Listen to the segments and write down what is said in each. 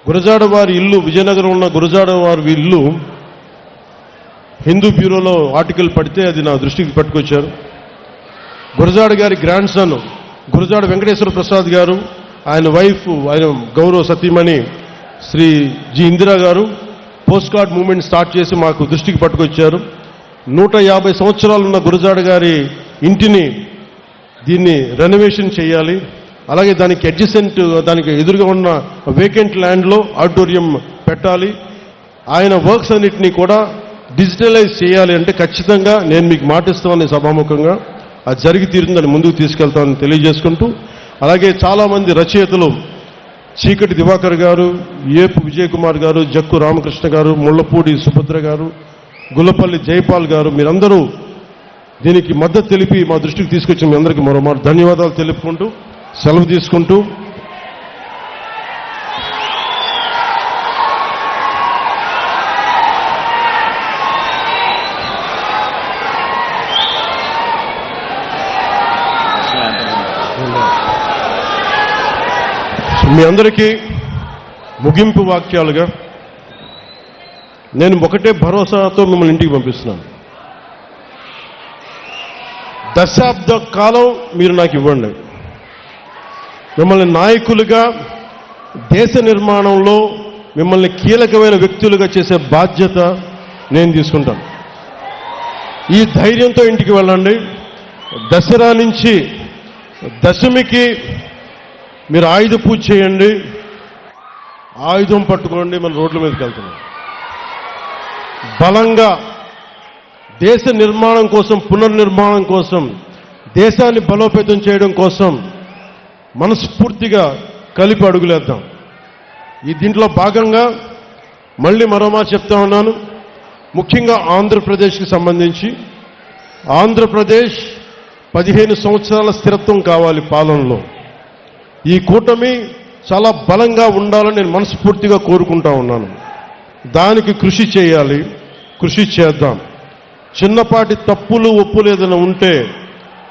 గురజాడ వారి ఇల్లు, విజయనగరం ఉన్న గురజాడ వారి ఇల్లు హిందూ బ్యూరోలో ఆర్టికల్ పడితే అది నా దృష్టికి పట్టుకొచ్చారు. గురజాడ గారి గ్రాండ్ సన్ గురజాడ వెంకటేశ్వర ప్రసాద్ గారు, ఆయన వైఫ్, ఆయన గౌరవ సతీమణి శ్రీ జి ఇందిరా గారు పోస్ట్ కార్డ్ మూవ్మెంట్ స్టార్ట్ చేసి మాకు దృష్టికి పట్టుకొచ్చారు. 150 సంవత్సరాలున్న గురజాడ గారి ఇంటిని దీన్ని రెనోవేషన్ చేయాలి, అలాగే దానికి అడ్జసెంట్, దానికి ఎదురుగా ఉన్న వేకెంట్ ల్యాండ్లో ఆడిటోరియం పెట్టాలి, ఆయన వర్క్స్ అన్నింటినీ కూడా డిజిటలైజ్ చేయాలి అంటే ఖచ్చితంగా నేను మీకు మాటిస్తామని సభాముఖంగా అది జరిగి తీరుందని ముందుకు తీసుకెళ్తామని తెలియజేసుకుంటూ, అలాగే చాలామంది రచయితలు చీకటి దివాకర్ గారు, ఏపు విజయ్ కుమార్ గారు, జక్కు రామకృష్ణ గారు, ముళ్లపూడి సుభద్ర గారు, గుల్లపల్లి జైపాల్ గారు, మీరందరూ దీనికి మద్దతు తెలిపి మా దృష్టికి తీసుకొచ్చిన మీ అందరికీ మరోమారు ధన్యవాదాలు తెలుపుకుంటూ సెలవు తీసుకుంటూ, మీ అందరికీ ముగింపు వాక్యాలుగా నేను ఒకటే భరోసాతో మిమ్మల్ని ఇంటికి పంపిస్తున్నాను. దశాబ్ద కాలం మీరు నాకు ఇవ్వండి. మిమ్మల్ని నాయకులుగా, దేశ నిర్మాణంలో మిమ్మల్ని కీలకమైన వ్యక్తులుగా చేసే బాధ్యత నేను తీసుకుంటాను. ఈ ధైర్యంతో ఇంటికి వెళ్ళండి. దసరా నుంచి దశమికి మీరు ఆయుధ పూజ చేయండి, ఆయుధం పట్టుకోండి, మన రోడ్ల మీదకి వెళ్తున్నాం. బలంగా దేశ నిర్మాణం కోసం, పునర్నిర్మాణం కోసం, దేశాన్ని బలోపేతం చేయడం కోసం మనస్ఫూర్తిగా కలిపి అడుగులేద్దాం. ఈ దీంట్లో భాగంగా మళ్ళీ మరోమారు చెప్తా ఉన్నాను, ముఖ్యంగా ఆంధ్రప్రదేశ్కి సంబంధించి ఆంధ్రప్రదేశ్ 15 సంవత్సరాల స్థిరత్వం కావాలి పాలనలో. ఈ కూటమి చాలా బలంగా ఉండాలని నేను మనస్ఫూర్తిగా కోరుకుంటా ఉన్నాను. దానికి కృషి చేయాలి, కృషి చేద్దాం. చిన్నపాటి తప్పులు ఒప్పులు ఏదైనా ఉంటే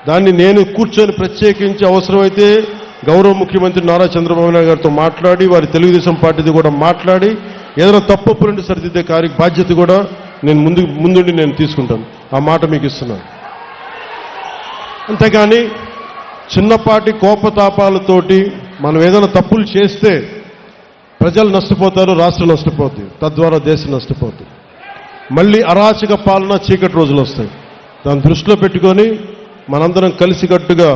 దాన్ని నేను కూర్చొని ప్రత్యేకించి అవసరమైతే గౌరవ ముఖ్యమంత్రి నారా చంద్రబాబు నాయుడు గారితో మాట్లాడి, వారి తెలుగుదేశం పార్టీది కూడా మాట్లాడి ఏదైనా తప్పులుంటే సరిదిద్దే బాధ్యత కూడా నేను ముందుండి నేను తీసుకుంటాను. ఆ మాట మీకు ఇస్తున్నాను. అంతేగాని చిన్నపాటి కోపతాపాలతోటి మనం ఏదైనా తప్పులు చేస్తే ప్రజలు నష్టపోతారు, రాష్ట్రం నష్టపోతుంది, తద్వారా దేశం నష్టపోతుంది. మళ్ళీ అరాచక పాలన, చీకటి రోజులు వస్తాయి. దాన్ని దృష్టిలో పెట్టుకొని మనందరం కలిసికట్టుగా